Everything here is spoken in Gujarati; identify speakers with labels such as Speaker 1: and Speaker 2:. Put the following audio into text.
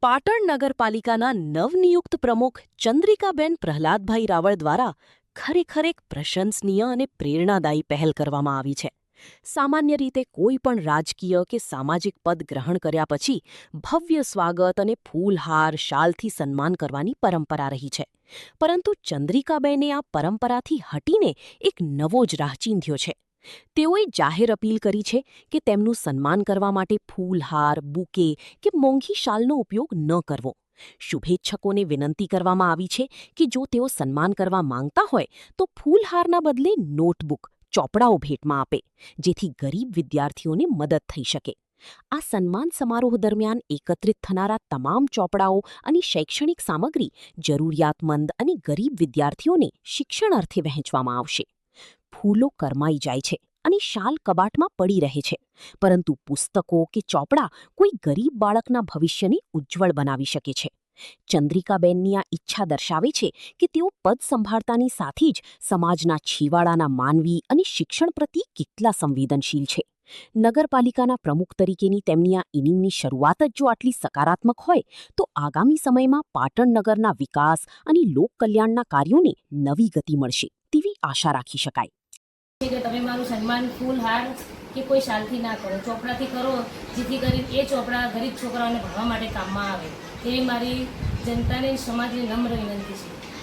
Speaker 1: પાટણ નગરપાલિકાના નવનિયુક્ત પ્રમુખ ચંદ્રિકાબેન પ્રહલાદભાઈ રાવળ દ્વારા ખરેખર એક પ્રશંસનીય અને પ્રેરણાદાયી પહેલ કરવામાં આવી છે. સામાન્ય રીતે કોઈ પણ રાજકીય કે સામાજિક પદ ગ્રહણ કર્યા પછી ભવ્ય સ્વાગત અને ફૂલહાર શાલથી સન્માન કરવાની પરંપરા રહી છે. પરંતુ ચંદ્રિકાબેને આ પરંપરાથી હટીને એક નવો જ રાહ ચીંધ્યો છે. તેઓએ જાહેર અપીલ કરી છે કે તેમનું સન્માન કરવા માટે ફૂલહાર, બુકે કે મોંઘી શાલનો ઉપયોગ ન કરવો. શુભેચ્છકોને વિનંતી કરવામાં આવી છે કે જો તેઓ સન્માન કરવા માંગતા હોય તો ફૂલહારના બદલે નોટબુક, ચોપડાઓ ભેટમાં આપે, જેથી ગરીબ વિદ્યાર્થીઓને મદદ થઈ શકે. આ સન્માન સમારોહ દરમિયાન એકત્રિત થનારા તમામ ચોપડાઓ અને શૈક્ષણિક સામગ્રી જરૂરિયાતમંદ અને ગરીબ વિદ્યાર્થીઓને શિક્ષણ અર્થે વહેંચવામાં આવશે. ફૂલો કરમાઈ જાય છે અને શાલ કબાટમાં પડી રહે છે, પરંતુ પુસ્તકો કે ચોપડા કોઈ ગરીબ બાળકના ભવિષ્યને ઉજ્જવળ બનાવી શકે છે. ચંદ્રિકાબેનની આ ઈચ્છા દર્શાવે છે કે તેઓ પદ સંભાળતાની સાથે જ સમાજના છેવાડાના માનવી અને શિક્ષણ પ્રત્યે કેટલા સંવેદનશીલ છે. નગરપાલિકાના પ્રમુખ તરીકેની તેમની આ ઇનિંગની શરૂઆત જ જો આટલી સકારાત્મક હોય તો આગામી સમયમાં પાટણ નગરના વિકાસ અને લોકકલ્યાણના કાર્યોને નવી ગતિ મળશે તેવી આશા રાખી શકાય.
Speaker 2: કે તમે મારું સન્માન ફૂલહાર કે કોઈ શાલથી ના કરો, ચોપડાથી કરો, જેથી કરીને એ ચોપડા ગરીબ છોકરાઓને ભણવા માટે કામમાં આવે. એવી મારી જનતાને સમાજની નમ્ર વિનંતી છે.